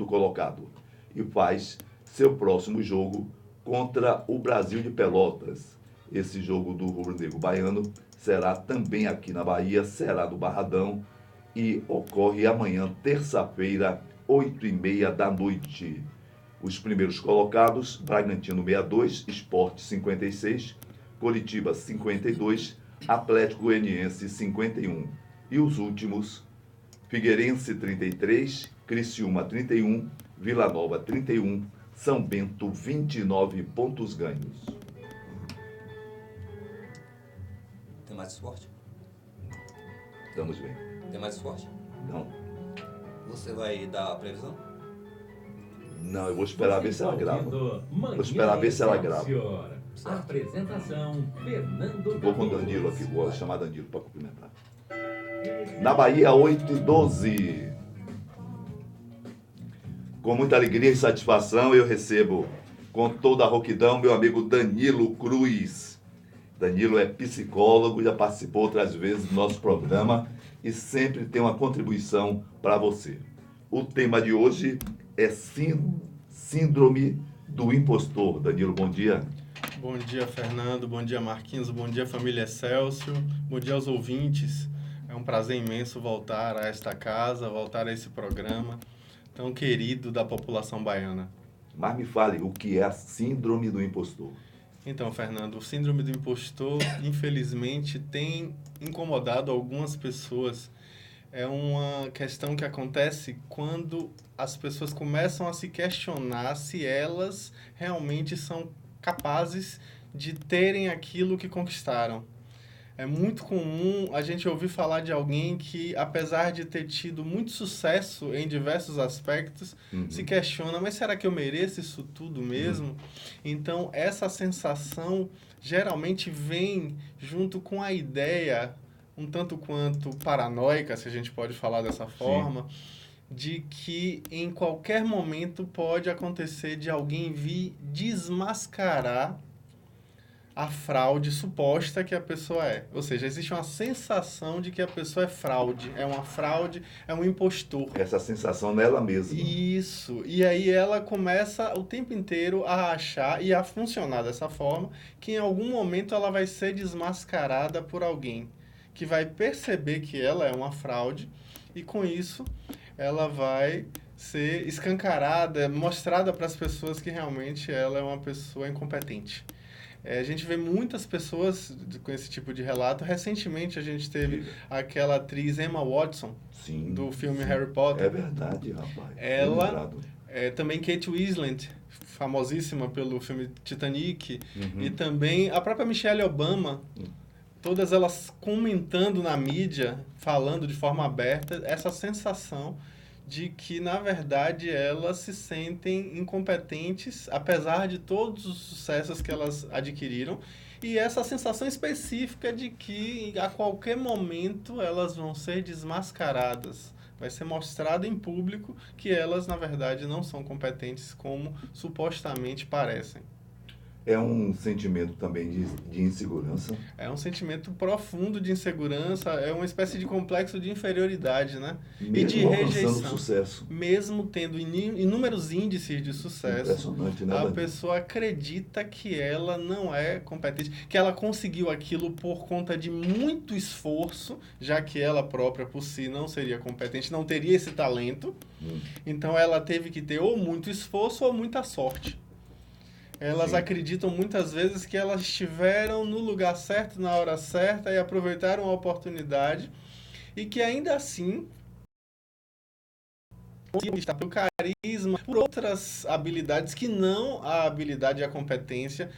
colocado e faz seu próximo jogo contra o Brasil de Pelotas. Esse jogo do rubro-negro baiano será também aqui na Bahia, será do Barradão e ocorre amanhã, terça-feira, 8h30 da noite. Os primeiros colocados, Bragantino 62, Sport 56, Coritiba 52, Atlético Goianiense 51. E os últimos, Figueirense 33, Criciúma 31, Vila Nova 31, São Bento 29 pontos ganhos. Tem mais esporte? Estamos bem. Tem mais esporte? Não. Você vai dar a previsão? Não, eu vou esperar ver se ela grava. Vou esperar ver se ela grava. Apresentação, Fernando. Vou com o Danilo aqui, vou chamar Danilo para cumprimentar. Na Bahia, 8h12. Com muita alegria e satisfação, eu recebo com toda a rouquidão meu amigo Danilo Cruz. Danilo é psicólogo, já participou outras vezes do nosso programa e sempre tem uma contribuição para você. O tema de hoje é síndrome do impostor. Danilo, bom dia. Bom dia, Fernando. Bom dia, Marquinhos. Bom dia, família Excelsior. Bom dia aos ouvintes. É um prazer imenso voltar a esta casa, voltar a esse programa tão querido da população baiana. Mas me fale, o que é a síndrome do impostor? Então, Fernando, o síndrome do impostor, infelizmente, tem incomodado algumas pessoas. É uma questão que acontece quando as pessoas começam a se questionar se elas realmente são capazes de terem aquilo que conquistaram. É muito comum a gente ouvir falar de alguém que, apesar de ter tido muito sucesso em diversos aspectos, se questiona, mas será que eu mereço isso tudo mesmo? Então, essa sensação geralmente vem junto com a ideia, um tanto quanto paranoica, se a gente pode falar dessa forma, de que em qualquer momento pode acontecer de alguém vir desmascarar a fraude suposta que a pessoa é. Ou seja, existe uma sensação de que a pessoa é fraude, é um impostor. Essa sensação nela mesma. Isso. E aí ela começa o tempo inteiro a achar e a funcionar dessa forma que em algum momento ela vai ser desmascarada por alguém que vai perceber que ela é uma fraude e com isso ela vai ser escancarada, mostrada para as pessoas que realmente ela é uma pessoa incompetente. A gente vê muitas pessoas com esse tipo de relato. Recentemente a gente teve aquela atriz Emma Watson, do filme Harry Potter. É verdade, rapaz. Ela, também Kate Winslet, famosíssima pelo filme Titanic, e também a própria Michelle Obama, todas elas comentando na mídia, falando de forma aberta, essa sensação de que, na verdade, elas se sentem incompetentes, apesar de todos os sucessos que elas adquiriram, e essa sensação específica de que, a qualquer momento, elas vão ser desmascaradas. Vai ser mostrado em público que elas, na verdade, não são competentes como supostamente parecem. É um sentimento também de insegurança. É um sentimento profundo de insegurança, é uma espécie de complexo de inferioridade, né? Mesmo e de rejeição. Sucesso. Mesmo tendo inúmeros índices de sucesso, impressionante, né, a pessoa acredita que ela não é competente, que ela conseguiu aquilo por conta de muito esforço, já que ela própria por si não seria competente, não teria esse talento. Então ela teve que ter ou muito esforço ou muita sorte. Elas acreditam muitas vezes que elas estiveram no lugar certo, na hora certa e aproveitaram a oportunidade e que ainda assim, pelo carisma, por outras habilidades que não a habilidade e a competência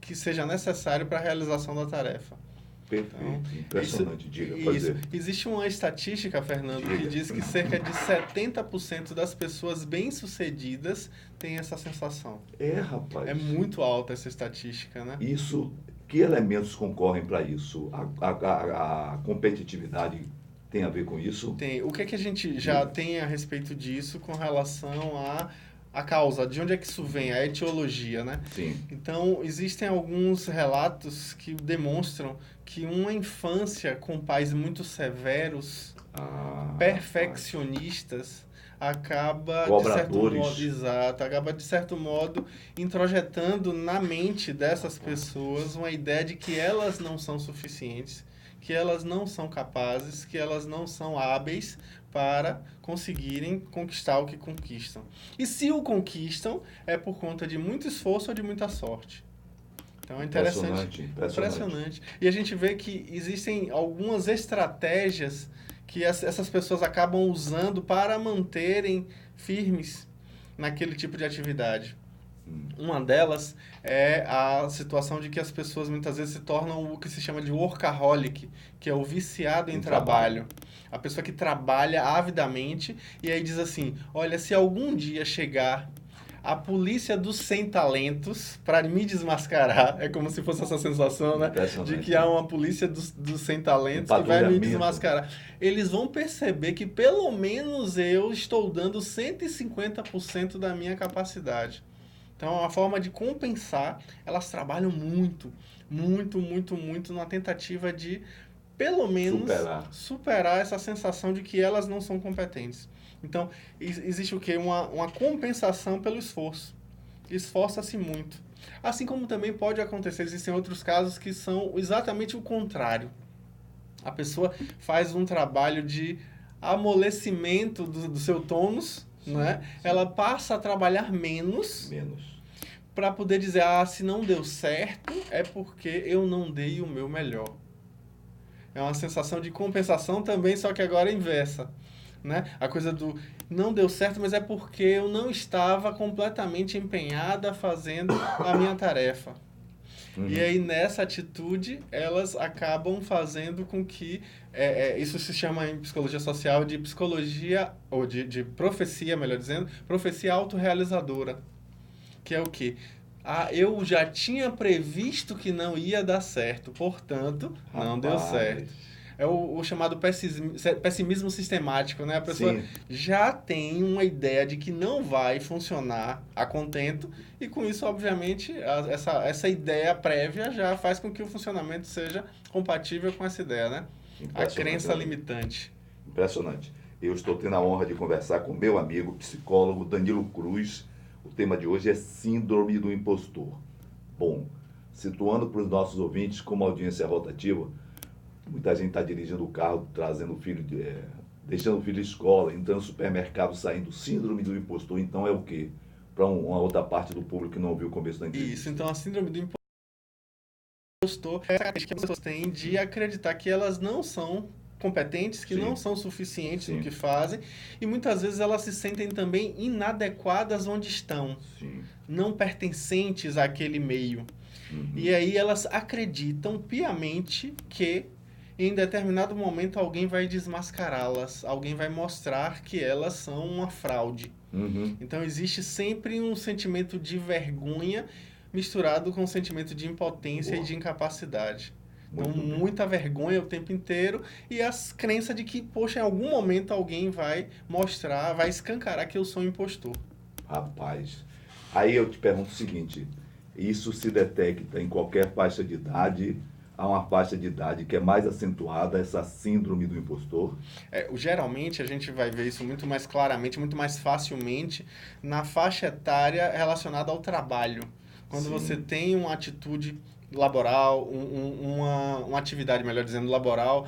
que seja necessário para a realização da tarefa. Perfeito, então, impressionante. Existe uma estatística, Fernando, que diz que cerca de 70% das pessoas bem-sucedidas têm essa sensação. Rapaz. É muito alta essa estatística, né? Isso, que elementos concorrem para isso? A competitividade tem a ver com isso? Tem. O que a gente já tem a respeito disso com relação a causa, de onde é que isso vem, a etiologia, né? Sim. Então, existem alguns relatos que demonstram que uma infância com pais muito severos, perfeccionistas, acaba, Cobradores. acaba de certo modo introjetando na mente dessas pessoas uma ideia de que elas não são suficientes, que elas não são capazes, que elas não são hábeis para conseguirem conquistar o que conquistam. E se o conquistam, é por conta de muito esforço ou de muita sorte. Então é interessante. Impressionante. E a gente vê que existem algumas estratégias que essas pessoas acabam usando para manterem firmes naquele tipo de atividade. Uma delas é a situação de que as pessoas muitas vezes se tornam o que se chama de workaholic, que é o viciado em trabalho. A pessoa que trabalha avidamente e aí diz assim, olha, se algum dia chegar a polícia dos sem talentos para me desmascarar, é como se fosse essa sensação, né? De que há uma polícia dos sem talentos que vai me desmascarar. Eles vão perceber que pelo menos eu estou dando 150% da minha capacidade. Então, é uma forma de compensar. Elas trabalham muito na tentativa de, pelo menos, superar essa sensação de que elas não são competentes. Então, existe o quê? Uma compensação pelo esforço. Esforça-se muito. Assim como também pode acontecer, existem outros casos que são exatamente o contrário. A pessoa faz um trabalho de amolecimento do seu tônus, né? Ela passa a trabalhar menos. Para poder dizer, se não deu certo, é porque eu não dei o meu melhor. É uma sensação de compensação também, só que agora é inversa. Né? A coisa do não deu certo, mas é porque eu não estava completamente empenhada fazendo a minha tarefa. E aí, nessa atitude, elas acabam fazendo com que... isso se chama em psicologia social de psicologia, ou de profecia, melhor dizendo, profecia autorrealizadora. Que é o quê? Eu já tinha previsto que não ia dar certo, portanto, não deu certo. É o chamado pessimismo sistemático, né? A pessoa já tem uma ideia de que não vai funcionar a contento e com isso, obviamente, essa ideia prévia já faz com que o funcionamento seja compatível com essa ideia, né? A crença limitante. Impressionante. Eu estou tendo a honra de conversar com meu amigo, psicólogo Danilo Cruz. O tema de hoje é Síndrome do Impostor. Bom, situando para os nossos ouvintes, como audiência rotativa, muita gente está dirigindo o carro, trazendo o filho, deixando o filho de escola, entrando no supermercado, saindo. Síndrome do impostor, então é o quê? Para uma outra parte do público que não ouviu o começo da entrevista. Isso, então a síndrome do impostor é a característica que as pessoas têm de acreditar que elas não são competentes, que não são suficientes no que fazem, e muitas vezes elas se sentem também inadequadas onde estão, não pertencentes àquele meio. E aí elas acreditam piamente que em determinado momento alguém vai desmascará-las, alguém vai mostrar que elas são uma fraude. Então existe sempre um sentimento de vergonha misturado com um sentimento de impotência e de incapacidade. Então, muita vergonha o tempo inteiro e as crenças de que, poxa, em algum momento alguém vai mostrar, vai escancarar que eu sou um impostor. Rapaz, aí eu te pergunto o seguinte, isso se detecta em qualquer faixa de idade? Há uma faixa de idade que é mais acentuada, essa síndrome do impostor? Geralmente a gente vai ver isso muito mais claramente, muito mais facilmente na faixa etária relacionada ao trabalho. Quando você tem uma atitude laboral, uma atividade, melhor dizendo, laboral,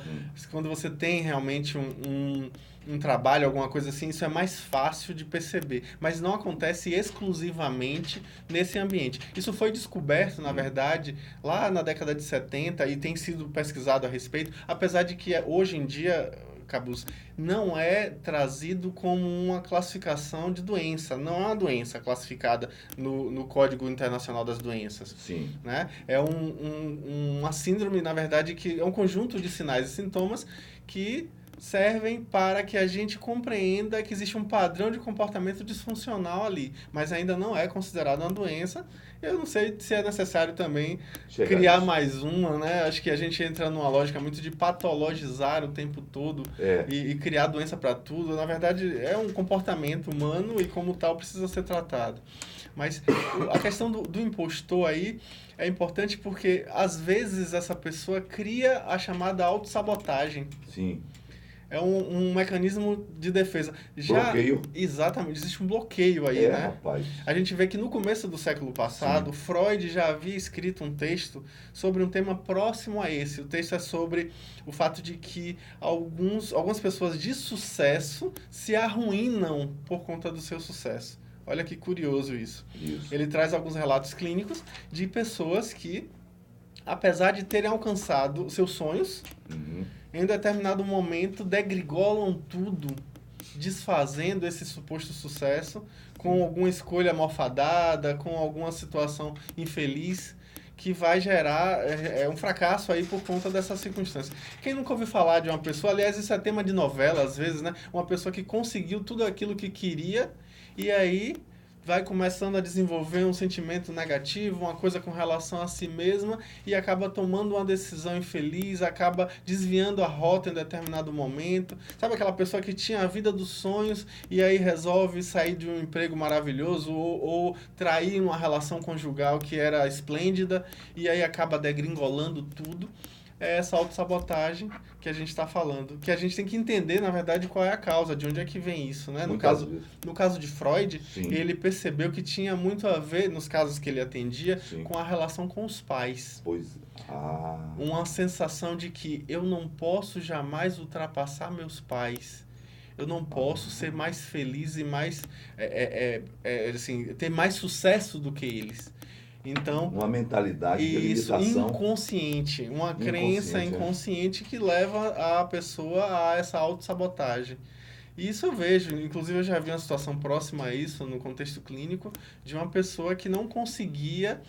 quando você tem realmente um trabalho, alguma coisa assim, isso é mais fácil de perceber. Mas não acontece exclusivamente nesse ambiente. Isso foi descoberto, na verdade, lá na década de 70 e tem sido pesquisado a respeito, apesar de que hoje em dia, Cabuz, não é trazido como uma classificação de doença. Não é uma doença classificada no Código Internacional das Doenças. Né? É uma síndrome, na verdade, que é um conjunto de sinais e sintomas que servem para que a gente compreenda que existe um padrão de comportamento disfuncional ali, mas ainda não é considerado uma doença. Eu não sei se é necessário também criar mais uma, né? Acho que a gente entra numa lógica muito de patologizar o tempo todo e criar doença para tudo. Na verdade, é um comportamento humano e, como tal, precisa ser tratado. Mas a questão do impostor aí é importante porque, às vezes, essa pessoa cria a chamada autossabotagem. É um mecanismo de defesa. Bloqueio? Exatamente, existe um bloqueio aí, né? Rapaz. A gente vê que no começo do século passado, Freud já havia escrito um texto sobre um tema próximo a esse. O texto é sobre o fato de que algumas pessoas de sucesso se arruinam por conta do seu sucesso. Olha que curioso isso. Ele traz alguns relatos clínicos de pessoas que, apesar de terem alcançado seus sonhos, em determinado momento degringolam tudo, desfazendo esse suposto sucesso com alguma escolha malfadada, com alguma situação infeliz, que vai gerar um fracasso aí por conta dessa circunstância. Quem nunca ouviu falar de uma pessoa, aliás, isso é tema de novela às vezes, né? Uma pessoa que conseguiu tudo aquilo que queria e aí vai começando a desenvolver um sentimento negativo, uma coisa com relação a si mesma e acaba tomando uma decisão infeliz, acaba desviando a rota em determinado momento. Sabe aquela pessoa que tinha a vida dos sonhos e aí resolve sair de um emprego maravilhoso ou trair uma relação conjugal que era esplêndida e aí acaba degringolando tudo? É essa autossabotagem que a gente está falando. Que a gente tem que entender, na verdade, qual é a causa, de onde é que vem isso, né? No caso de Freud, ele percebeu que tinha muito a ver, nos casos que ele atendia, com a relação com os pais. Uma sensação de que eu não posso jamais ultrapassar meus pais. Eu não posso ser mais feliz e mais, assim, ter mais sucesso do que eles. Então, uma mentalidade de limitação inconsciente, uma crença inconsciente que leva a pessoa a essa autossabotagem. E isso eu vejo, inclusive eu já vi uma situação próxima a isso no contexto clínico, de uma pessoa que não conseguia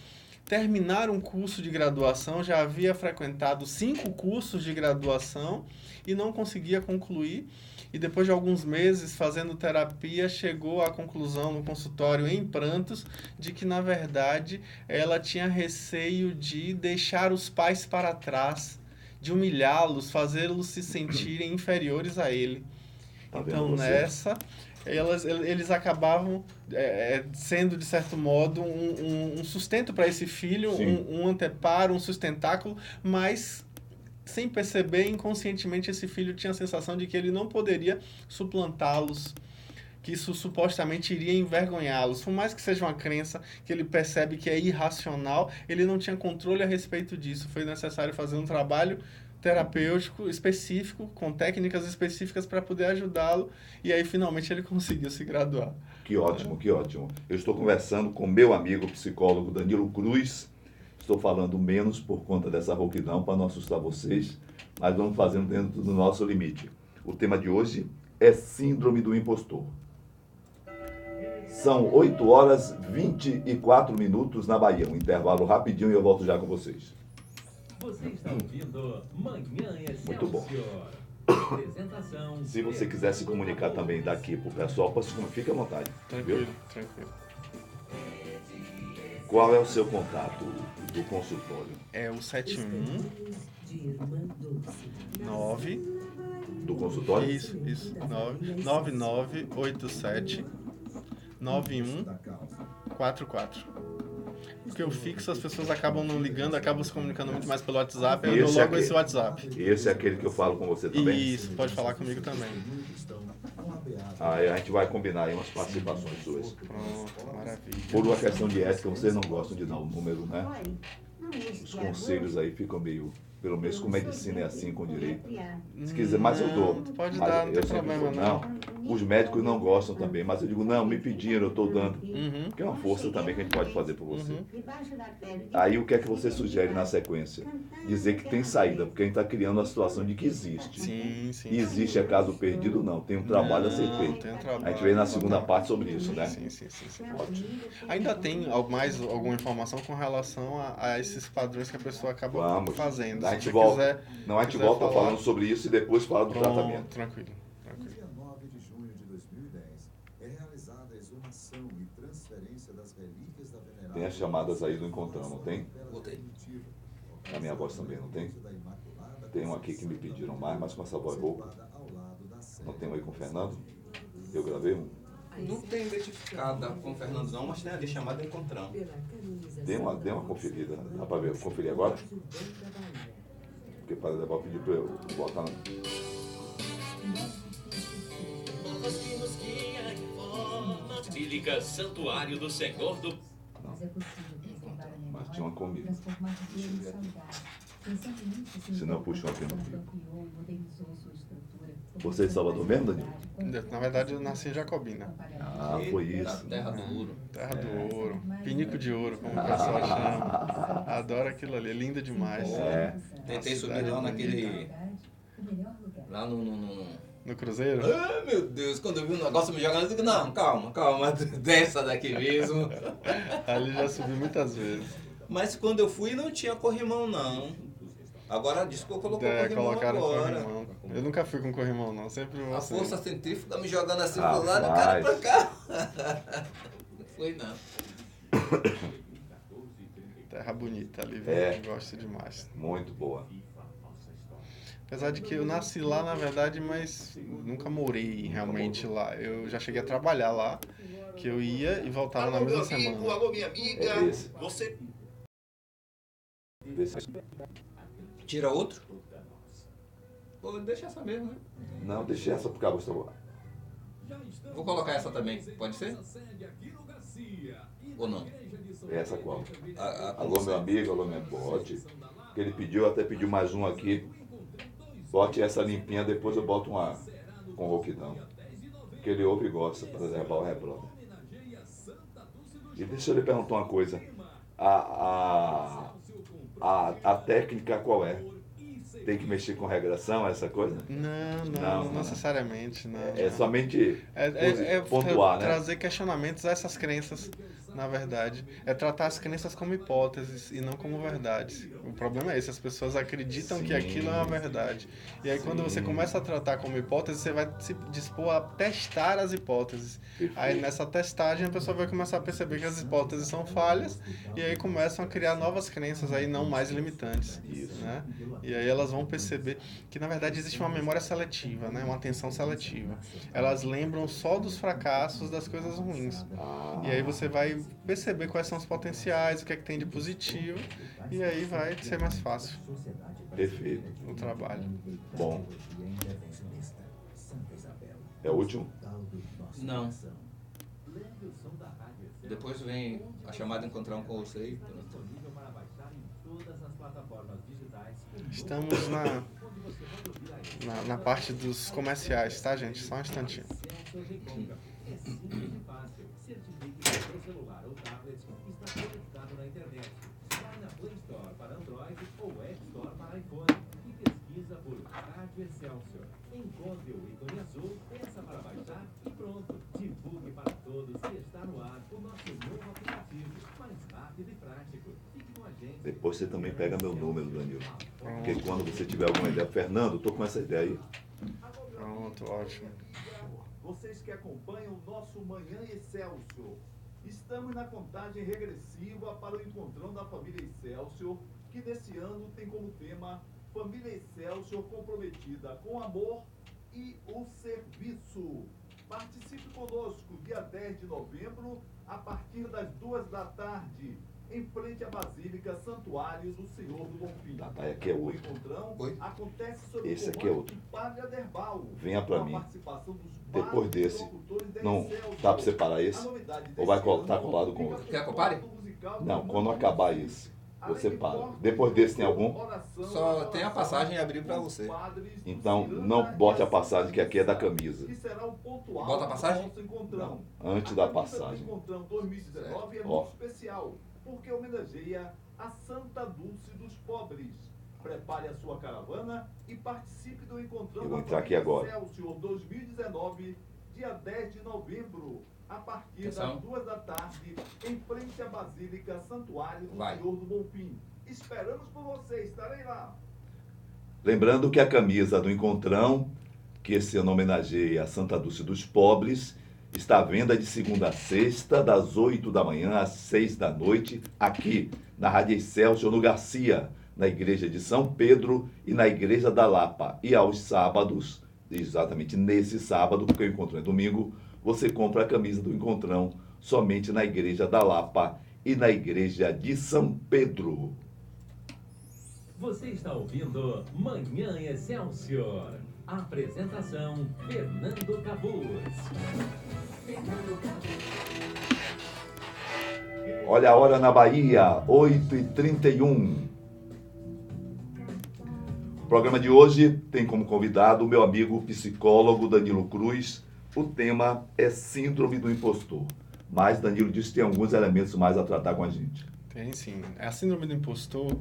terminar um curso de graduação, já havia frequentado 5 cursos de graduação e não conseguia concluir. E depois de alguns meses fazendo terapia, chegou à conclusão no consultório em prantos de que, na verdade, ela tinha receio de deixar os pais para trás, de humilhá-los, fazê-los se sentirem inferiores a ele. Então, nessa, eles acabavam sendo, de certo modo, um sustento para esse filho, um anteparo, um sustentáculo, mas sem perceber, inconscientemente, esse filho tinha a sensação de que ele não poderia suplantá-los, que isso supostamente iria envergonhá-los. Por mais que seja uma crença que ele percebe que é irracional, ele não tinha controle a respeito disso. Foi necessário fazer um trabalho terapêutico específico, com técnicas específicas para poder ajudá-lo, e aí finalmente ele conseguiu se graduar. Que ótimo, que ótimo. Eu estou conversando com meu amigo psicólogo Danilo Cruz. Estou falando menos por conta dessa rouquidão para não assustar vocês, mas vamos fazendo dentro do nosso limite. O tema de hoje é Síndrome do Impostor. São 8h24 na Bahia. Um intervalo rapidinho e eu volto já com vocês. Você está ouvindo Manhã Excelsior. Muito bom. Apresentação. Se você quiser se comunicar também daqui para o pessoal, fique à vontade. Tranquilo. Qual é o seu contato do consultório? É o 719 do consultório? Isso. 9987 9144. Porque eu fixo, as pessoas acabam não ligando, acabam se comunicando muito mais pelo WhatsApp, eu dou logo esse WhatsApp. Esse é aquele que eu falo com você também? Isso, pode falar comigo também. Aí a gente vai combinar aí umas participações suas. Pronto, maravilha. Por uma questão de ética, vocês não gostam de dar o número, né? Os conselhos aí ficam meio... Pelo menos com medicina é assim, com direito. Se quiser, mas eu dou. Pode dar, não tem problema não. Os médicos não gostam também, mas eu digo, não, me pediram, eu estou dando. Porque é uma força também que a gente pode fazer por você. Aí o que é que você sugere na sequência? Dizer que tem saída, porque a gente está criando a situação de que existe. Sim. E existe é caso perdido, não. Tem um trabalho a ser feito. A gente vê na segunda parte sobre isso, né? Sim. Ótimo. Ainda tem mais alguma informação com relação a esses padrões que a pessoa acaba fazendo. A gente volta falando sobre isso e depois fala do tratamento. Tranquilo. No dia 9 de junho de 2010, é realizada a exumação e transferência das relíquias da venerável... Tem as chamadas aí do Encontrão, não tem? Botei. A minha voz também, não tem? Tem um aqui que me pediram mais, mas com essa voz rouca. Não tem um aí com o Fernando? Eu gravei um. Não tem identificada com o Fernando não, mas tem ali chamada Encontrão. Dê uma conferida. Dá para ver? Conferir agora? Porque para levar pedir para eu botar... Basílica Santuário do Senhor do... Mas é possível preservar a memória, Mas tinha uma comida. transformar dinheiro em saudade. Pensando nisso, o Se não, puxa uma aqui no fio. ampliou e modernizou sua estrutura. Você é de Salvador mesmo, Danilo? Na verdade, eu nasci em Jacobina. Ah, foi isso. Terra do ouro. Terra do ouro, pinico de ouro, como o pessoal chama. Adoro aquilo ali, é lindo demais. É. Tentei subir cidade lá é naquele... O melhor lugar. Lá no... No Cruzeiro? Ah, meu Deus, quando eu vi o negócio me jogando, eu digo, não, calma, desça daqui mesmo. Ali já subi muitas vezes. Mas quando eu fui, não tinha corrimão, não. Agora diz que eu colocou corrimão Colocaram agora. corrimão. Eu nunca fui com corrimão, não. Sempre A você. força centrífuga me jogando assim pro Rapaz. lado e o cara pra cá. Não foi, não. Terra bonita ali, É. velho. Gosto demais. Muito boa. Apesar de que eu nasci lá, na verdade, mas nunca morei realmente lá. Eu já cheguei a trabalhar lá, que eu ia e voltava na mesma semana. Alô, minha amiga. É esse. Você Vê se- tira outro? Pô, deixa essa mesmo, né? Não, deixa essa pro cabo celular. Vou colocar essa também, pode ser? Ou não? Essa qual? A Alô, meu amigo, alô, meu bote. Que ele pediu, até pediu mais um aqui. Bote essa limpinha, depois eu boto uma com rouquidão. Que ele ouve e gosta, para reservar o rebrother. E deixa eu lhe perguntar uma coisa. A técnica qual é? Tem que mexer com regressão, essa coisa? Não necessariamente, não. É somente pontuar, né? Trazer questionamentos a essas crenças, na verdade. É tratar as crenças como hipóteses e não como verdades. O problema é esse, as pessoas acreditam que aquilo é uma verdade. E aí quando você começa a tratar como hipótese, você vai se dispor a testar as hipóteses. Aí nessa testagem a pessoa vai começar a perceber que as hipóteses são falhas e aí começam a criar novas crenças aí não mais limitantes. Né? E aí elas vão perceber que na verdade existe uma memória seletiva, né? Uma atenção seletiva. Elas lembram só dos fracassos, das coisas ruins. E aí você vai perceber quais são os potenciais, o que é que tem de positivo, e aí vai ser mais fácil Perfeito. o trabalho. Bom. É o último? Não. Depois vem a chamada Encontrar com você aí. Estamos na parte dos comerciais, tá, gente? Só um instantinho. celular ou tablet está conectado na internet. Vai na Play Store para Android ou App Store para iPhone e pesquisa por Rádio Excelsior. Encontre o ícone azul, peça para baixar e pronto. Divulgue para todos que está no ar o nosso novo aplicativo, mais rápido e prático. Fique com a gente. Depois você também pega meu número, Danilo. Porque quando você tiver alguma ideia... Fernando, tô com essa ideia aí. Pronto, ótimo. Vocês que acompanham o nosso Manhã Excelsior, estamos na contagem regressiva para o encontrão da família Excelsior, que nesse ano tem como tema Família Excelsior comprometida com amor e o serviço. Participe conosco dia 10 de novembro, a partir das 2 da tarde, em frente à Basílica Santuário do Senhor do Bonfim. Tá, aqui é O outro. encontrão Oi? acontece sob Esse o aqui é comando outro. do Padre Aderbal. Venha pra com a mim. participação dos Depois vários desse. locutores da Não Excelsior. dá pra separar A esse? novidade Ou vai desse ano tá colado com fica outro? Quer que eu pare? com o musical do Não, quando Mano acabar Menezes. esse, Além você de para. cortes, Depois desse tem algum? oração, Só tem a passagem e abrir pra os você. padres do Então, Ciranda não bote a e passagem, que aqui é da camisa. que será o ponto alto Bota a passagem? do nosso encontrão. Antes A da camisa do passagem. Encontrão 2019 é Ó. muito especial, porque homenageia a Santa Dulce dos Pobres. Prepare a sua caravana e participe do Encontrão Eu vou da entrar aqui Família agora. Excelsior 2019, dia 10 de novembro, a partir Atenção. das 2 da tarde, em frente à Basílica Santuário do Vai. Senhor do Bonfim. Esperamos por você, estarei lá. Lembrando que a camisa do Encontrão, que esse ano homenageia a Santa Dulce dos Pobres, está à venda de segunda a sexta, das 8 da manhã às 6 da noite, aqui na Rádio Excelsior, no Garcia, na Igreja de São Pedro e na Igreja da Lapa. E aos sábados, exatamente nesse sábado, porque o Encontrão é domingo, você compra a camisa do Encontrão somente na Igreja da Lapa e na Igreja de São Pedro. Você está ouvindo Manhã Excelsior. Apresentação: Fernando Cabuz. Olha a hora na Bahia, 8h31. O programa de hoje tem como convidado o meu amigo psicólogo Danilo Cruz. O tema é Síndrome do Impostor. Mas Danilo disse que tem alguns elementos mais a tratar com a gente. Tem sim. A síndrome do impostor,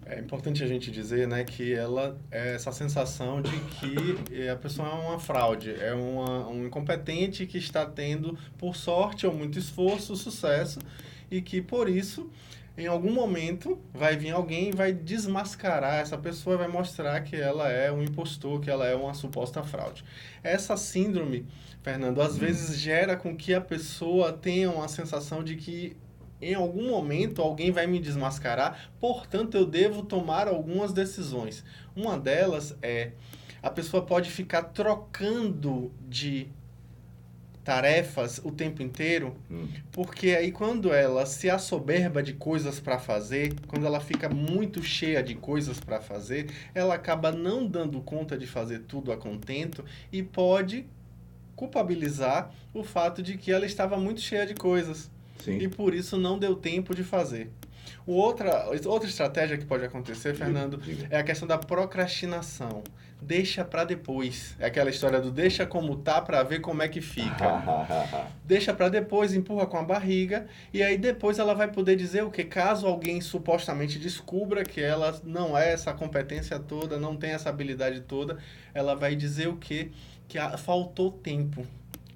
é importante a gente dizer, né, que ela é essa sensação de que a pessoa é uma fraude, é um incompetente que está tendo, por sorte ou muito esforço, sucesso, e que por isso, em algum momento, vai vir alguém e vai desmascarar essa pessoa, vai mostrar que ela é um impostor, que ela é uma suposta fraude. Essa síndrome, Fernando, às vezes gera com que a pessoa tenha uma sensação de que em algum momento alguém vai me desmascarar, portanto eu devo tomar algumas decisões. Uma delas é, a pessoa pode ficar trocando de tarefas o tempo inteiro, porque aí quando ela se assoberba de coisas para fazer, quando ela fica muito cheia de coisas para fazer, ela acaba não dando conta de fazer tudo a contento e pode culpabilizar o fato de que ela estava muito cheia de coisas. Sim. E por isso não deu tempo de fazer. Outra estratégia que pode acontecer, Fernando, Diga. é a questão da procrastinação. Deixa para depois. É aquela história do deixa como tá para ver como é que fica. Deixa para depois, empurra com a barriga, e aí depois ela vai poder dizer o que? Caso alguém supostamente descubra que ela não é essa competência toda, não tem essa habilidade toda, ela vai dizer o quê? Que faltou tempo.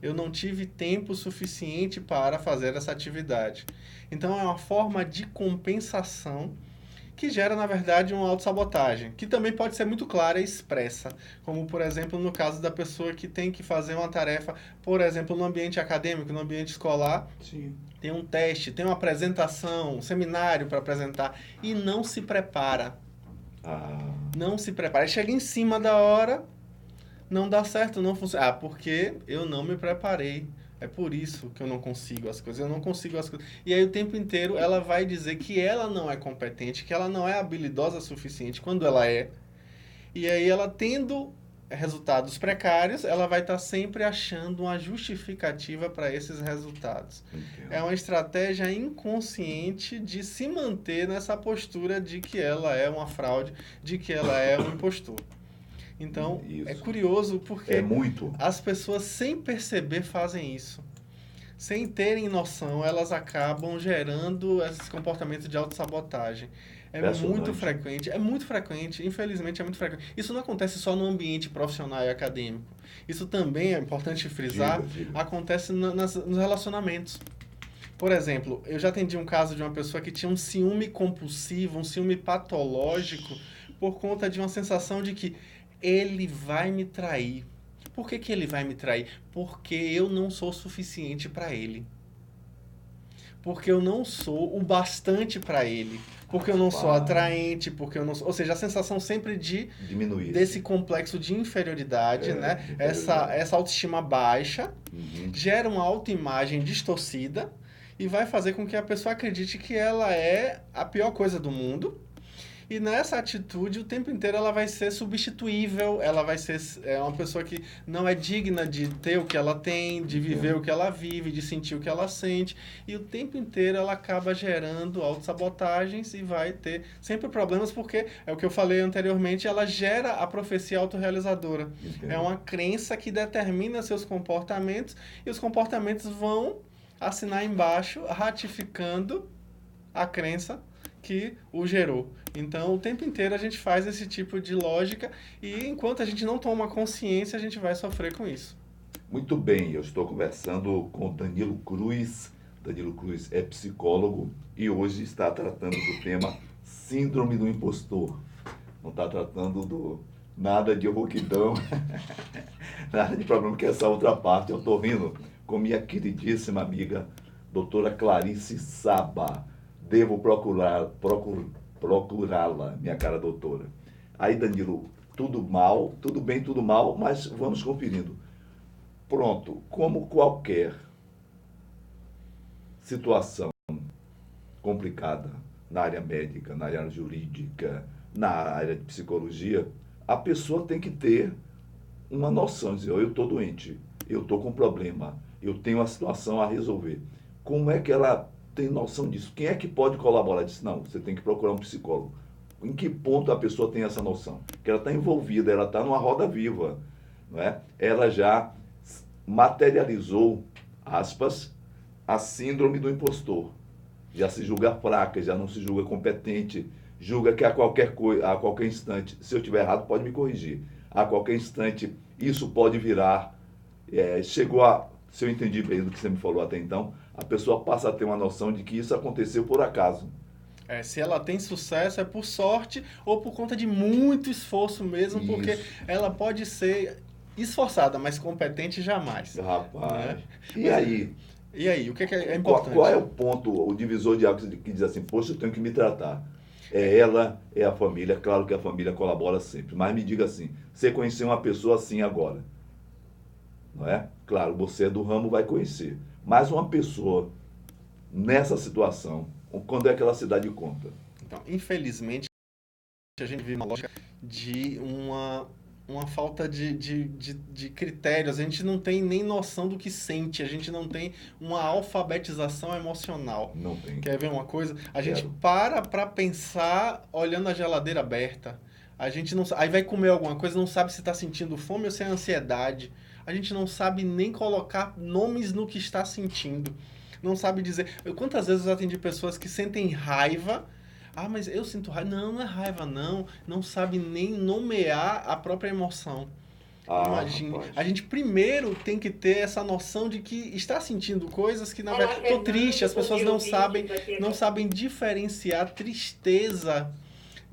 Eu não tive tempo suficiente para fazer essa atividade. Então, é uma forma de compensação que gera, na verdade, uma autossabotagem, que também pode ser muito clara e expressa, como, por exemplo, no caso da pessoa que tem que fazer uma tarefa, por exemplo, no ambiente acadêmico, no ambiente escolar, Sim. tem um teste, tem uma apresentação, um seminário para apresentar, e não se prepara. Não se prepara. Aí chega em cima da hora, não dá certo, não funciona. Porque eu não me preparei. É por isso que eu não consigo as coisas. Eu não consigo as coisas. E aí o tempo inteiro ela vai dizer que ela não é competente, que ela não é habilidosa o suficiente, quando ela é. E aí ela tendo resultados precários, ela vai estar sempre achando uma justificativa para esses resultados. Entendo. É uma estratégia inconsciente de se manter nessa postura de que ela é uma fraude, de que ela é um impostor. Então, Isso. é curioso porque É muito. as pessoas, sem perceber, fazem isso. Sem terem noção, elas acabam gerando esses comportamentos de autossabotagem. É Impressionante. muito frequente, infelizmente é muito frequente. Isso não acontece só no ambiente profissional e acadêmico. Isso também, é importante frisar, Diga. acontece nos relacionamentos. Por exemplo, eu já atendi um caso de uma pessoa que tinha um ciúme compulsivo, um ciúme patológico, por conta de uma sensação de que ele vai me trair. Por que ele vai me trair? Porque eu não sou suficiente para ele. Porque eu não sou o bastante para ele. Porque eu não sou atraente, porque eu não sou... Ou seja, a sensação sempre de Diminuir. desse complexo de inferioridade, né? de Essa autoestima baixa, Uhum. gera uma autoimagem distorcida e vai fazer com que a pessoa acredite que ela é a pior coisa do mundo. E nessa atitude, o tempo inteiro ela vai ser substituível, ela vai ser uma pessoa que não é digna de ter o que ela tem, de viver o que ela vive, de sentir o que ela sente. E o tempo inteiro ela acaba gerando autossabotagens e vai ter sempre problemas, porque, é o que eu falei anteriormente, ela gera a profecia autorrealizadora. Entendo. É uma crença que determina seus comportamentos e os comportamentos vão assinar embaixo, ratificando a crença que o gerou. Então, o tempo inteiro a gente faz esse tipo de lógica e enquanto a gente não toma consciência, a gente vai sofrer com isso. Muito bem, eu estou conversando com Danilo Cruz. Danilo Cruz é psicólogo e hoje está tratando do tema Síndrome do Impostor. Não está tratando nada de rouquidão, nada de problema, que essa outra parte eu estou rindo com minha queridíssima amiga, doutora Clarice Saba. Devo procurá-la, minha cara doutora. Aí, Danilo, tudo mal, tudo bem, tudo mal, mas vamos conferindo. Pronto, como qualquer situação complicada na área médica, na área jurídica, na área de psicologia, a pessoa tem que ter uma noção, dizer, eu estou doente, eu estou com problema, eu tenho uma situação a resolver. Como é que ela tem noção disso? Quem é que pode colaborar? Diz, não, você tem que procurar um psicólogo. Em que ponto a pessoa tem essa noção? Que ela está envolvida, ela está numa roda viva, não é? Ela já materializou, aspas, a síndrome do impostor. Já se julga fraca, já não se julga competente, julga que a qualquer instante, se eu estiver errado, pode me corrigir. A qualquer instante, isso pode virar. Se eu entendi bem do que você me falou até então, a pessoa passa a ter uma noção de que isso aconteceu por acaso. Se ela tem sucesso é por sorte ou por conta de muito esforço mesmo, porque Isso. ela pode ser esforçada, mas competente jamais. Rapaz. Né? E aí? E aí, o que é importante? Qual é o ponto, o divisor de águas que diz assim, poxa, eu tenho que me tratar? É ela, é a família, claro que a família colabora sempre, mas me diga assim, você conheceu uma pessoa assim agora, não é? Claro, você é do ramo, vai conhecer, mas uma pessoa nessa situação, quando é que ela se dá de conta? Então, infelizmente, a gente vive uma lógica de uma falta de critérios. A gente não tem nem noção do que sente. A gente não tem uma alfabetização emocional. Não tem. Quer ver uma coisa? A Quero. gente para pensar olhando a geladeira aberta. A gente não aí vai comer alguma coisa, não sabe se está sentindo fome ou se é ansiedade. A gente não sabe nem colocar nomes no que está sentindo. Não sabe dizer. Quantas vezes eu atendi pessoas que sentem raiva. Ah, mas eu sinto raiva. Não, não é raiva, não. Não sabe nem nomear a própria emoção. Imagine. Rapaz. A gente primeiro tem que ter essa noção de que está sentindo coisas que, na verdade, estou triste. As pessoas não sabem diferenciar tristeza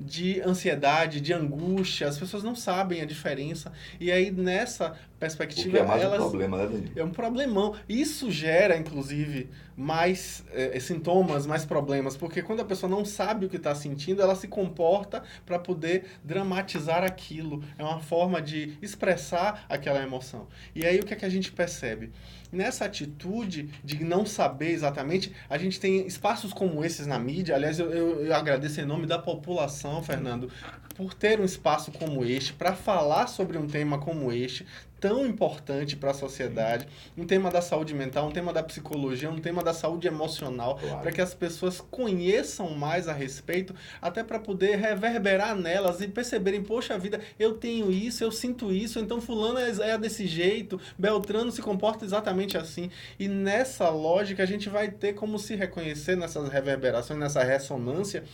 de ansiedade, de angústia. As pessoas não sabem a diferença. E aí, nessa perspectiva, Porque é mais elas... um problema, né, Danilo? É um problemão. Isso gera, inclusive, mais sintomas, mais problemas, porque quando a pessoa não sabe o que está sentindo, ela se comporta para poder dramatizar aquilo. É uma forma de expressar aquela emoção. E aí o que é que a gente percebe? Nessa atitude de não saber exatamente, a gente tem espaços como esses na mídia. Aliás, eu agradeço em nome da população, Fernando, por ter um espaço como este, para falar sobre um tema como este, tão importante para a sociedade, um tema da saúde mental, um tema da psicologia, um tema da saúde emocional, Claro. para que as pessoas conheçam mais a respeito, até para poder reverberar nelas e perceberem, poxa vida, eu tenho isso, eu sinto isso, então fulano é desse jeito, Beltrano se comporta exatamente assim. E nessa lógica a gente vai ter como se reconhecer nessas reverberações, nessa ressonância,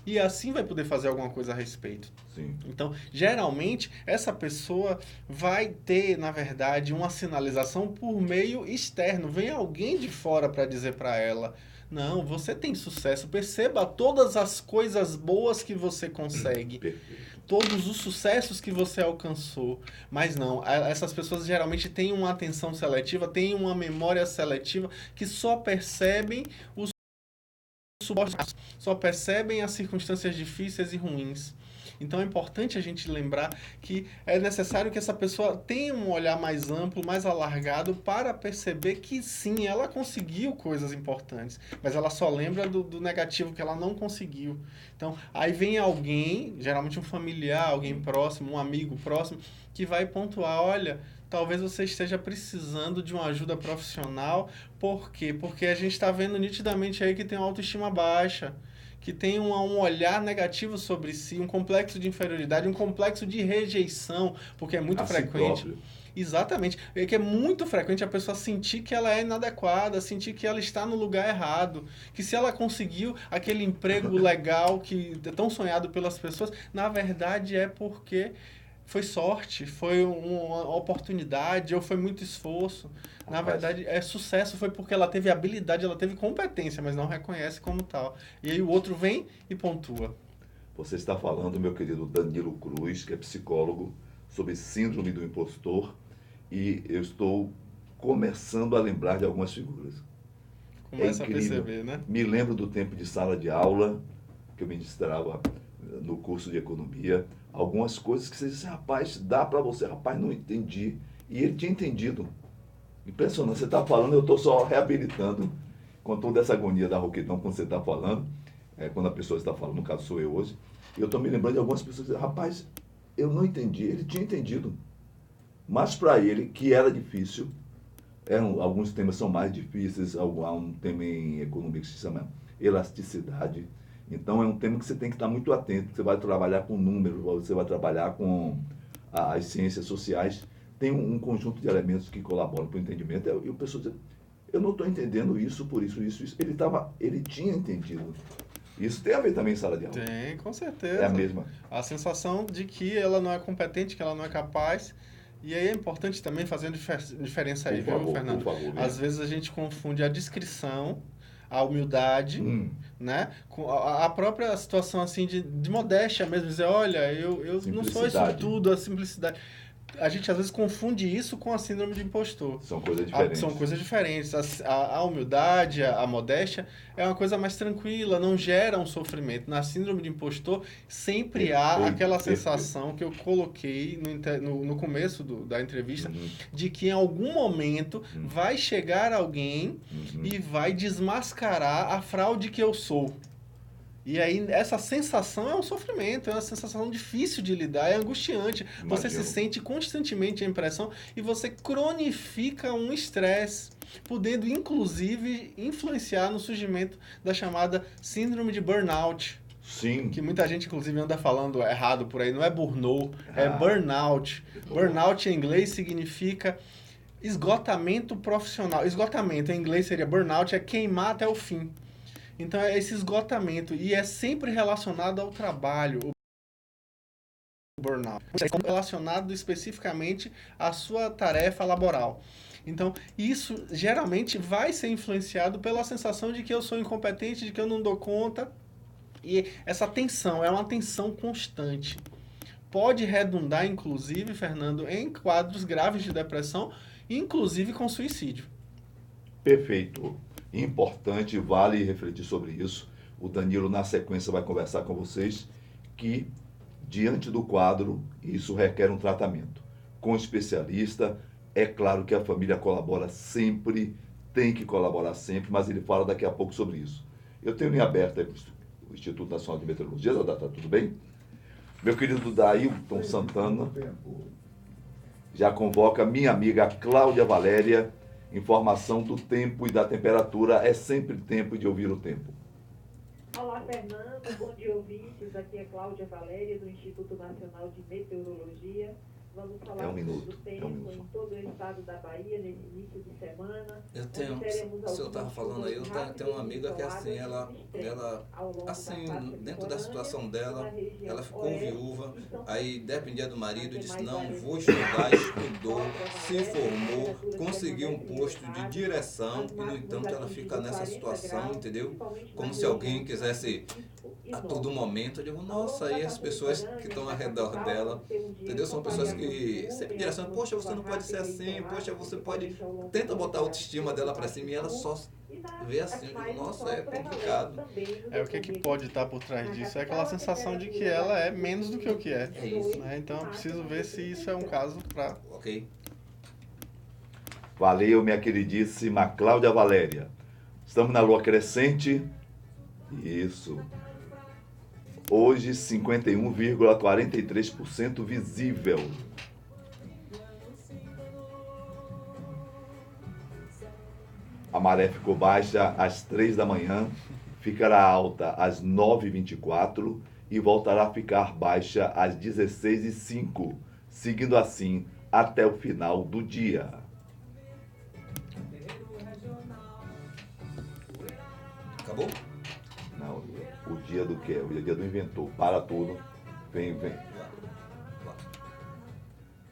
e assim vai poder fazer alguma coisa a respeito. Sim. Então, geralmente, essa pessoa vai ter, na verdade, uma sinalização por meio externo. Vem alguém de fora para dizer para ela, não, você tem sucesso, perceba todas as coisas boas que você consegue. Perfeito. Todos os sucessos que você alcançou. Mas não, essas pessoas geralmente têm uma atenção seletiva, têm uma memória seletiva, que só percebem os suportes, só percebem as circunstâncias difíceis e ruins. Então é importante a gente lembrar que é necessário que essa pessoa tenha um olhar mais amplo, mais alargado, para perceber que sim, ela conseguiu coisas importantes, mas ela só lembra do negativo que ela não conseguiu. Então aí vem alguém, geralmente um familiar, alguém próximo, um amigo próximo, que vai pontuar, olha, talvez você esteja precisando de uma ajuda profissional. Por quê? Porque a gente está vendo nitidamente aí que tem uma autoestima baixa, que tem um olhar negativo sobre si, um complexo de inferioridade, um complexo de rejeição, porque é muito frequente. Próprio. Exatamente. É que é muito frequente a pessoa sentir que ela é inadequada, sentir que ela está no lugar errado, que se ela conseguiu aquele emprego legal que é tão sonhado pelas pessoas, na verdade é porque foi sorte, foi uma oportunidade, ou foi muito esforço. Na verdade, é sucesso, foi porque ela teve habilidade, ela teve competência, mas não reconhece como tal. E aí o outro vem e pontua. Você está falando, meu querido Danilo Cruz, que é psicólogo, sobre síndrome do impostor, e eu estou começando a lembrar de algumas figuras. Começa a incrível. perceber, né? Me lembro do tempo de sala de aula, que eu ministrava no curso de economia, algumas coisas que você disse, rapaz, dá para você, rapaz, não entendi. E ele tinha entendido. Impressionante, você está falando, eu estou só reabilitando com toda essa agonia da rouquidão quando você está falando, quando a pessoa está falando, no caso sou eu hoje, e eu estou me lembrando de algumas pessoas que dizem, rapaz, eu não entendi, ele tinha entendido. Mas para ele, que era difícil, alguns temas são mais difíceis, há um tema em economia que se chama elasticidade. Então é um tema que você tem que estar muito atento, você vai trabalhar com números, você vai trabalhar com as ciências sociais, tem um conjunto de elementos que colaboram para o entendimento. E o pessoal diz, eu não estou entendendo isso, por isso. Ele tinha entendido. Isso tem a ver também em sala de aula. Tem, com certeza. É a mesma. A sensação de que ela não é competente, que ela não é capaz. E aí é importante também fazer uma diferença aí, viu, Fernando? Por favor, Às vezes a gente confunde a discrição, a humildade, né? Com a própria situação assim de modéstia mesmo, dizer, olha, eu não sou isso tudo, a simplicidade. A gente às vezes confunde isso com a síndrome de impostor. São coisas diferentes. São coisas diferentes. A humildade, a modéstia é uma coisa mais tranquila, não gera um sofrimento. Na síndrome de impostor sempre há aquela sensação que eu coloquei no começo da entrevista, de que em algum momento vai chegar alguém e vai desmascarar a fraude que eu sou. E aí, essa sensação é um sofrimento, é uma sensação difícil de lidar, é angustiante. Imagino. Você se sente constantemente a impressão e você cronifica um estresse, podendo, inclusive, influenciar no surgimento da chamada síndrome de burnout. Sim. Que muita gente, inclusive, anda falando errado por aí. Não é burnout, é burnout. Burnout em inglês significa esgotamento profissional. Esgotamento em inglês seria burnout, é queimar até o fim. Então, é esse esgotamento, e é sempre relacionado ao trabalho, o burnout. É relacionado especificamente à sua tarefa laboral. Então, isso geralmente vai ser influenciado pela sensação de que eu sou incompetente, de que eu não dou conta. E essa tensão é uma tensão constante. Pode redundar, inclusive, Fernando, em quadros graves de depressão, inclusive com suicídio. Perfeito. Importante, vale refletir sobre isso. O Danilo, na sequência, vai conversar com vocês que, diante do quadro, isso requer um tratamento. Com especialista, é claro que a família colabora sempre, tem que colaborar sempre, mas ele fala daqui a pouco sobre isso. Eu tenho linha aberta aí para o Instituto Nacional de Meteorologia, tá tudo bem? Meu querido Dailton Santana já convoca minha amiga Cláudia Valéria. Informação do tempo e da temperatura, é sempre tempo de ouvir o tempo. Olá, Fernando, bom dia, ouvintes. Aqui é Cláudia Valéria, do Instituto Nacional de Meteorologia. Vamos falar do tempo em todo o estado da Bahia, nesse início de semana. Eu tenho, o senhor estava falando aí, eu tenho uma amiga que assim, ela assim, dentro da situação dela, ela ficou viúva, aí dependia do marido, disse, não, vou estudar, estudou, se formou, conseguiu um posto de direção e, no entanto, ela fica nessa situação, entendeu? Como se alguém quisesse a todo momento. Eu digo, nossa, aí as pessoas que estão ao redor dela, entendeu? São pessoas que sempre direcionam, poxa, você não pode ser assim, poxa, você pode... Tenta botar a autoestima dela para cima e ela só vê assim, eu digo, nossa, é complicado. O que pode estar por trás disso? É aquela sensação de que ela é menos do que o que é. É isso. Né? Então, eu preciso ver se isso é um caso para... Ok. Valeu, minha queridíssima Cláudia Valéria. Estamos na lua crescente. Isso. Hoje, 51,43% visível. A maré ficou baixa às 3 da manhã, ficará alta às 9h24 e voltará a ficar baixa às 16h05, seguindo assim até o final do dia. Acabou? Não, o dia do quê? O dia do inventor. Para tudo. Vem.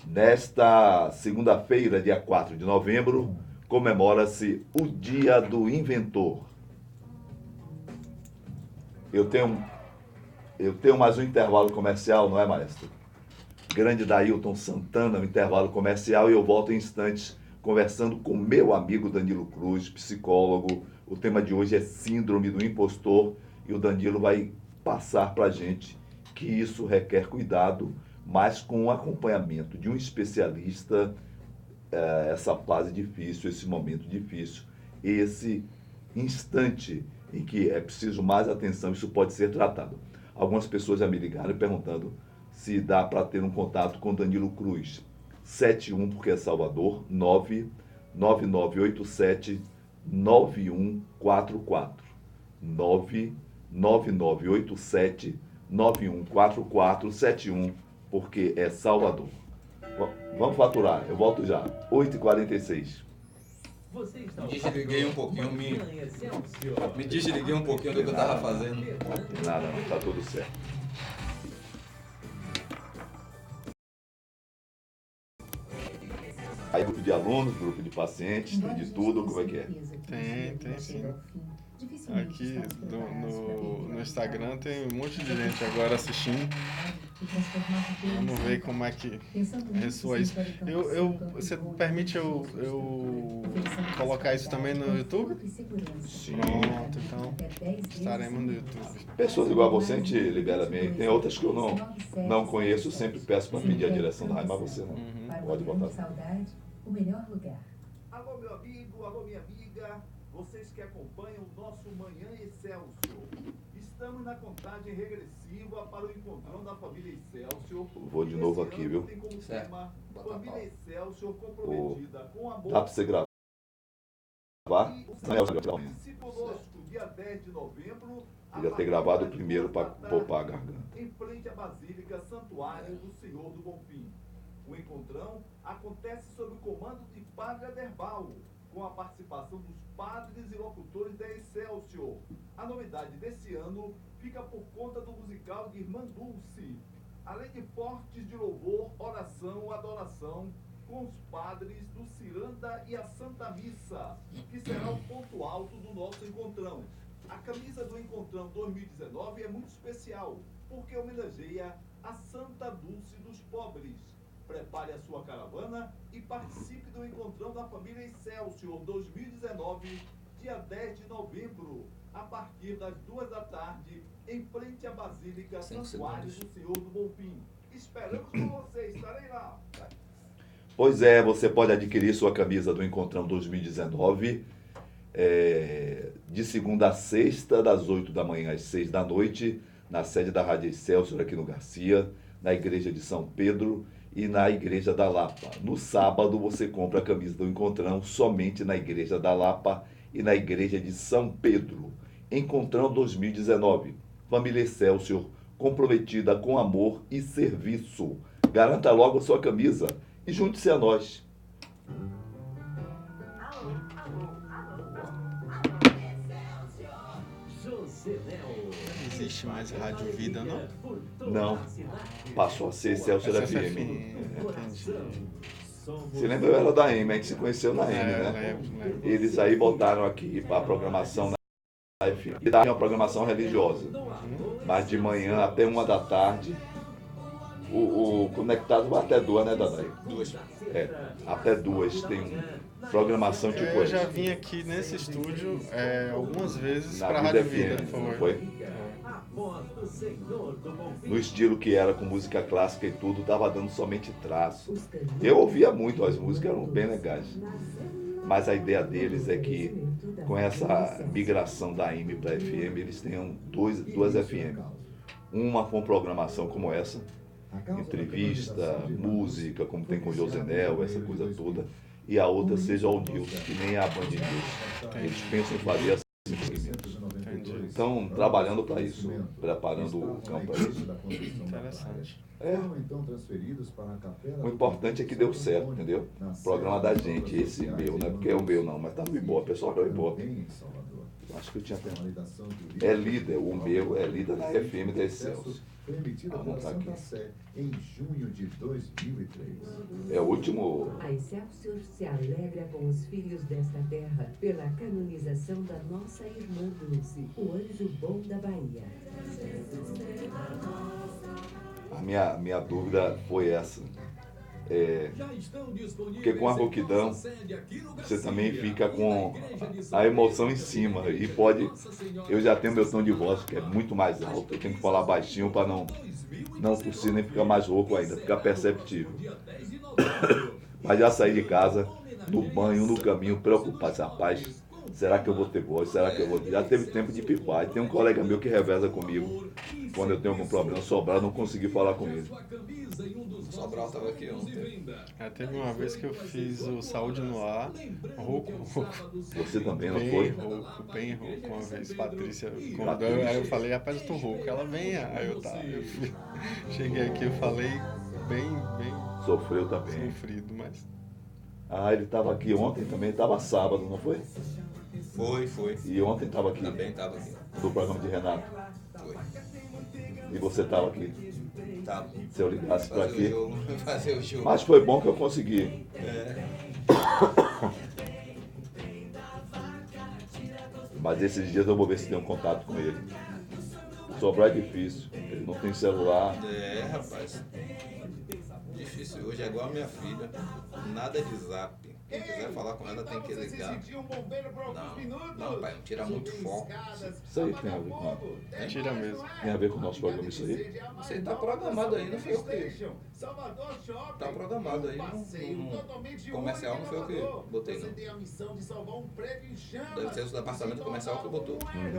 Nesta segunda-feira, dia 4 de novembro, comemora-se o Dia do Inventor. Eu tenho mais um intervalo comercial, não é, maestro? Grande Dailton Santana, um intervalo comercial, e eu volto em instantes conversando com meu amigo Danilo Cruz, psicólogo. O tema de hoje é Síndrome do Impostor e o Danilo vai passar para a gente que isso requer cuidado, mas com o acompanhamento de um especialista, essa fase difícil, esse momento difícil, esse instante em que é preciso mais atenção, isso pode ser tratado. Algumas pessoas já me ligaram perguntando se dá para ter um contato com Danilo Cruz. 71, porque é Salvador, 99987-9144. 99987-9144, 71, porque é Salvador. Vamos faturar, eu volto já. 8h46. Me desliguei um pouquinho, me desliguei um pouquinho do que eu estava fazendo. Nada, não, tá tudo certo. Aí grupo de alunos, grupo de pacientes, tem de tudo, como é que é? Tem sim. Aqui no Instagram tem um monte de gente agora assistindo. Vamos ver como é que ressoa isso. Você permite eu colocar isso também no YouTube? Sim. Pronto, então estaremos no YouTube. Pessoas igual a você, a gente libera bem. Tem outras que eu não conheço, eu sempre peço para pedir a direção da rádio, mas você não. Pode botar. O melhor lugar. Alô, meu amigo, alô, minha amiga, vocês que acompanham o nosso Manhã Excelsior. Estamos na contagem regressiva para o encontrão da família Excelsior. Vou de novo aqui, viu? Tem como tema Família Excelsior comprometida com amor. Dá para você gravar? Se conosco, dia 10 de novembro. Queria ter gravado o primeiro para poupar a garganta. Em frente à Basílica Santuário do Senhor do Bonfim. O encontrão acontece sob o comando de Padre Aderbal, com a participação dos padres e locutores da Excelsior. A novidade desse ano fica por conta do musical de Irmã Dulce, além de fortes de louvor, oração, adoração, com os padres do Ciranda e a Santa Missa, que será o ponto alto do nosso encontrão. A camisa do Encontrão 2019 é muito especial, porque homenageia a Santa Dulce dos Pobres. Prepare a sua caravana e participe do Encontrão da Família Excelsior 2019, dia 10 de novembro, a partir das 14h, em frente à Basílica Santuário do Senhor do Bonfim. Esperamos por você, estarei lá. Pois é, você pode adquirir sua camisa do Encontrão 2019 de segunda a sexta, das 8 da manhã às 6 da noite, na sede da Rádio Excelsior aqui no Garcia, na Igreja de São Pedro e na Igreja da Lapa. No sábado você compra a camisa do Encontrão somente na Igreja da Lapa e na Igreja de São Pedro. Encontrão 2019. Família Excelsior, comprometida com amor e serviço. Garanta logo a sua camisa e junte-se a nós. Não existe mais Rádio Vida, não? Não. Passou a ser Excelsior FM. Entendi. Você lembra, eu era da M, a gente se conheceu na M, né? Lembro. Eles aí botaram aqui para a programação na FM. E daí uma programação religiosa. Mas de manhã até 1 da tarde, o conectado vai até 2, né, Dadai? 2. Até 2 tem programação tipo Eu já essa. vim aqui nesse estúdio algumas vezes Na para a Vida Rádio Vida, FM, não foi? Foi? No estilo que era com música clássica e tudo, tava dando somente traço. Eu ouvia muito, as músicas eram bem legais. Mas a ideia deles é que com essa migração da AM para FM, eles tenham duas FM. Uma com programação como essa, entrevista, música, como tem com Josenel, essa coisa toda. E a outra seja o News, que nem a Band News. Eles pensam em fazer assim. Estão trabalhando para isso, preparando o campo para isso. Interessante. O importante é que deu certo, entendeu? O programa da gente, esse meu, não é porque é o meu não, mas tá no Ibope, pessoal do Ibope. Acho que eu tinha até. É líder, o meu é líder na FM da Excelsior. Foi emitida pela Santa Sé em junho de 2003. É o último. A Excelsior se alegra com os filhos desta terra pela canonização da nossa irmã Dulce, o anjo bom da Bahia. A minha dúvida foi essa. Porque com a rouquidão, você também fica com a emoção em cima. E pode. Eu já tenho meu tom de voz, que é muito mais alto. Eu tenho que falar baixinho para não tossir nem ficar mais rouco ainda, ficar perceptível. Mas já saí de casa, no banho, no caminho, preocupado. Rapaz, será que eu vou ter voz? Será que eu vou. Já teve tempo de pipar. E tem um colega meu que reveza comigo. Quando eu tenho algum problema, sobrar, eu não consegui falar com ele. Sobral estava aqui ontem. Teve uma vez que eu fiz o Saúde no Ar, rouco. Você também, não Bem foi? rouco, bem rouco. Uma vez, Patrícia convidou, aí eu falei, rapaz, eu tô rouco. Ela, venha. Aí eu fui. Cheguei aqui, eu falei bem Sofreu também. sofrido, mas... Ele estava aqui ontem também, estava sábado, não foi? Foi. E ontem estava aqui, Também estava aqui. do programa de Renato. Foi. E você estava aqui. Tava. Se eu ligasse para aqui. Fazer o jogo. Mas foi bom que eu consegui. Mas esses dias eu vou ver se tenho contato com ele. Sobrar é difícil. Ele não tem celular. Rapaz. Difícil hoje, é igual a minha filha. Nada de zap. Quem quiser falar com ela tem que ligar. Não, pai, não tira muito foco. Isso aí tem a ver com... Tira mesmo. Tem a ver com o nosso programa isso aí? Isso aí tá programado aí, não foi eu que... Tá programado aí, comercial não foi eu que botei, não. Deve ser o departamento comercial que botou. E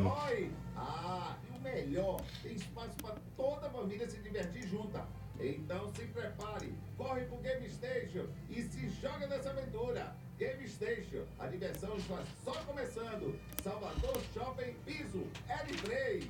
o melhor, tem espaço para toda a família se divertir junta. Então se prepare, corre pro Game Station e se joga nessa aventura. Game Station, a diversão está só começando. Salvador Shopping Piso L3.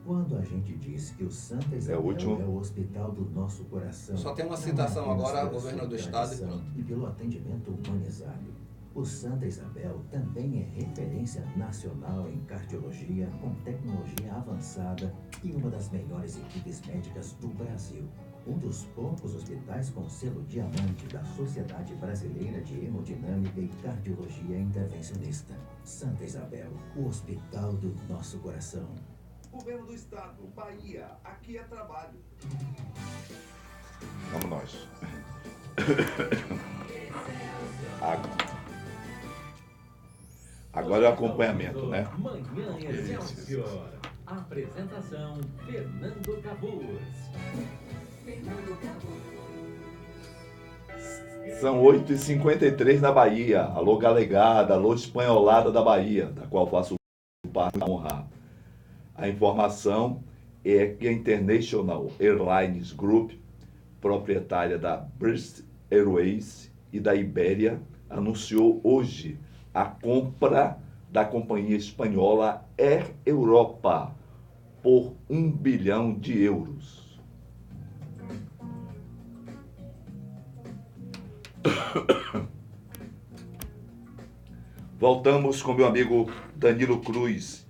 Quando a gente diz que o Santa Isabel é o hospital do nosso coração... Só tem uma citação agora ao governo do estado e pronto. E pelo atendimento humanizado. O Santa Isabel também é referência nacional em cardiologia, com tecnologia avançada e uma das melhores equipes médicas do Brasil. Um dos poucos hospitais com selo diamante da Sociedade Brasileira de Hemodinâmica e Cardiologia Intervencionista. Santa Isabel, o hospital do nosso coração. Governo do Estado, Bahia, aqui é trabalho. Vamos nós. Agora é o acompanhamento, né? Manhã Excelsior. Apresentação, Fernando Cabuz. São 8h53 na Bahia. Alô Galegada, alô Espanholada da Bahia, da qual faço parte da honra. A informação é que a International Airlines Group, proprietária da British Airways e da Ibéria, anunciou hoje a compra da companhia espanhola Air Europa por 1 bilhão de euros. Voltamos com meu amigo Danilo Cruz,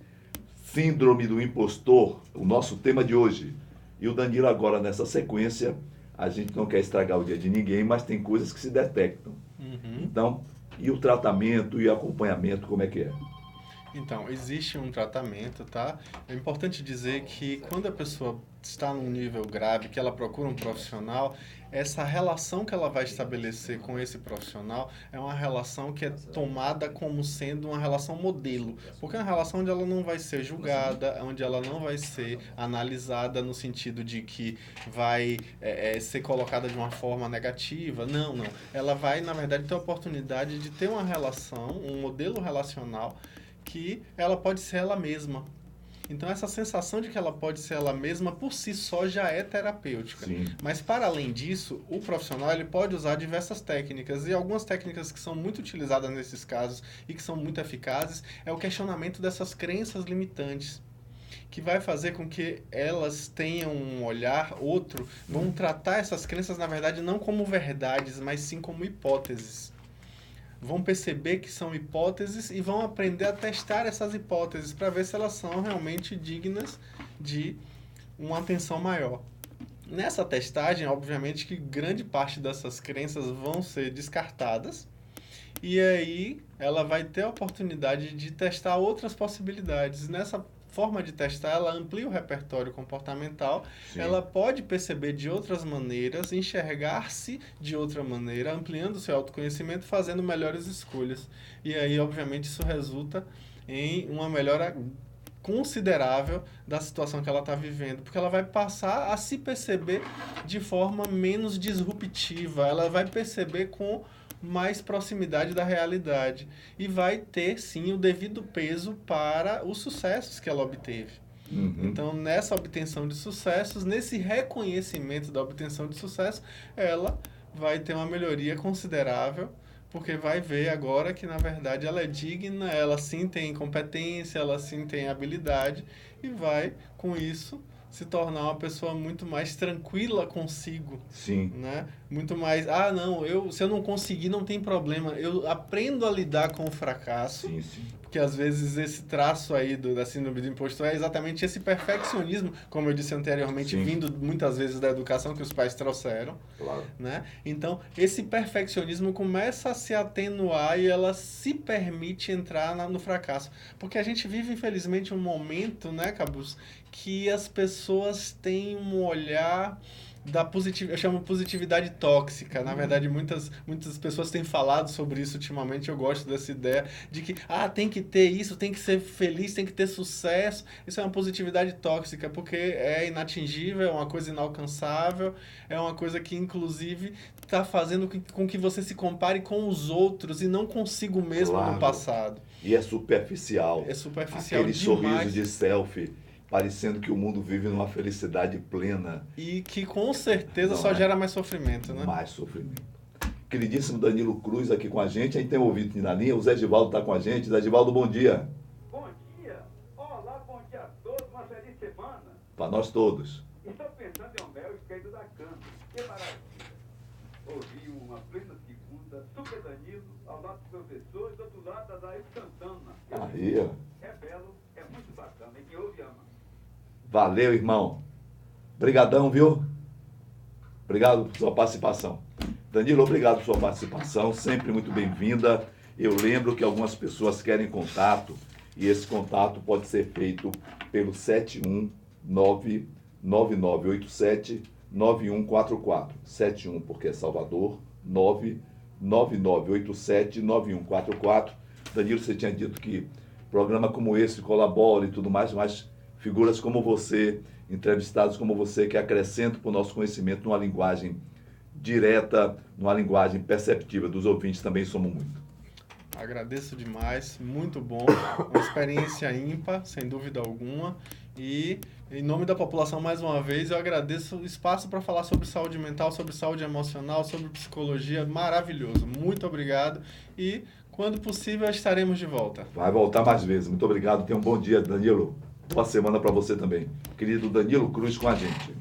Síndrome do Impostor, o nosso tema de hoje. E o Danilo agora, nessa sequência, a gente não quer estragar o dia de ninguém, mas tem coisas que se detectam. Então, e o tratamento e o acompanhamento, como é que é? Então, existe um tratamento, tá? É importante dizer que quando a pessoa está num nível grave, que ela procura um profissional, essa relação que ela vai estabelecer com esse profissional é uma relação que é tomada como sendo uma relação modelo, porque é uma relação onde ela não vai ser julgada, onde ela não vai ser analisada no sentido de que vai ser colocada de uma forma negativa. Não. Ela vai, na verdade, ter a oportunidade de ter uma relação, um modelo relacional que ela pode ser ela mesma. Então, essa sensação de que ela pode ser ela mesma, por si só, já é terapêutica. Sim. Mas, para além disso, o profissional ele pode usar diversas técnicas. E algumas técnicas que são muito utilizadas nesses casos e que são muito eficazes é o questionamento dessas crenças limitantes, que vai fazer com que elas tenham um olhar outro, vão tratar essas crenças, na verdade, não como verdades, mas sim como hipóteses. Vão perceber que são hipóteses e vão aprender a testar essas hipóteses para ver se elas são realmente dignas de uma atenção maior. Nessa testagem, obviamente que grande parte dessas crenças vão ser descartadas e aí ela vai ter a oportunidade de testar outras possibilidades. Nessa forma de testar, ela amplia o repertório comportamental, Sim. Ela pode perceber de outras maneiras, enxergar-se de outra maneira, ampliando o seu autoconhecimento, fazendo melhores escolhas. E aí, obviamente, isso resulta em uma melhora considerável da situação que ela está vivendo, porque ela vai passar a se perceber de forma menos disruptiva, ela vai perceber com mais proximidade da realidade e vai ter, sim, o devido peso para os sucessos que ela obteve. Então, nessa obtenção de sucessos, nesse reconhecimento da obtenção de sucesso, ela vai ter uma melhoria considerável, porque vai ver agora que, na verdade, ela é digna, ela sim tem competência, ela sim tem habilidade, e vai, com isso, se tornar uma pessoa muito mais tranquila consigo. Sim. Né? Muito mais, se eu não conseguir, não tem problema. Eu aprendo a lidar com o fracasso. Sim, sim. Porque, às vezes, esse traço aí da síndrome do impostor é exatamente esse perfeccionismo, como eu disse anteriormente, Sim. vindo muitas vezes da educação que os pais trouxeram. Claro. Né? Então, esse perfeccionismo começa a se atenuar e ela se permite entrar no fracasso. Porque a gente vive, infelizmente, um momento, né, Cabus, que as pessoas têm um olhar eu chamo positividade tóxica. Na verdade, muitas pessoas têm falado sobre isso ultimamente. Eu gosto dessa ideia de que tem que ter isso, tem que ser feliz, tem que ter sucesso. Isso é uma positividade tóxica, porque é inatingível, é uma coisa inalcançável, é uma coisa que, inclusive, está fazendo com que você se compare com os outros e não consigo mesmo no passado. E é superficial. É superficial aquele demais. Sorriso de selfie, parecendo que o mundo vive numa felicidade plena. E que com certeza só gera mais sofrimento, né? Mais sofrimento. Queridíssimo Danilo Cruz aqui com a gente. A gente tem um ouvinte na linha, o Zé Givaldo está com a gente. Zé Givaldo, bom dia. Bom dia. Olá, bom dia a todos. Uma feliz semana. Para nós todos. Estou pensando em Homero esquerdo da Câmara. Que maravilha. Ouvi uma plena segunda, Super Danilo, ao lado do professor e do outro lado da Daí Santana. Aí, ó. É belo, é muito bacana. E quem ouve ama. Valeu, irmão. Obrigadão, viu? Obrigado por sua participação. Danilo, obrigado por sua participação, sempre muito bem-vinda. Eu lembro que algumas pessoas querem contato, e esse contato pode ser feito pelo 719-9987-9144. 71 porque é Salvador, 99987-9144. Danilo, você tinha dito que programa como esse colabora e tudo mais, mas figuras como você, entrevistados como você, que acrescentam para o nosso conhecimento numa linguagem direta, numa linguagem perceptível dos ouvintes, também somos muito. Agradeço demais, muito bom, uma experiência ímpar, sem dúvida alguma, e em nome da população, mais uma vez, eu agradeço o espaço para falar sobre saúde mental, sobre saúde emocional, sobre psicologia, maravilhoso, muito obrigado, e quando possível estaremos de volta. Vai voltar mais vezes, muito obrigado, tenha um bom dia, Danilo. Boa semana para você também. Querido Danilo Cruz com a gente.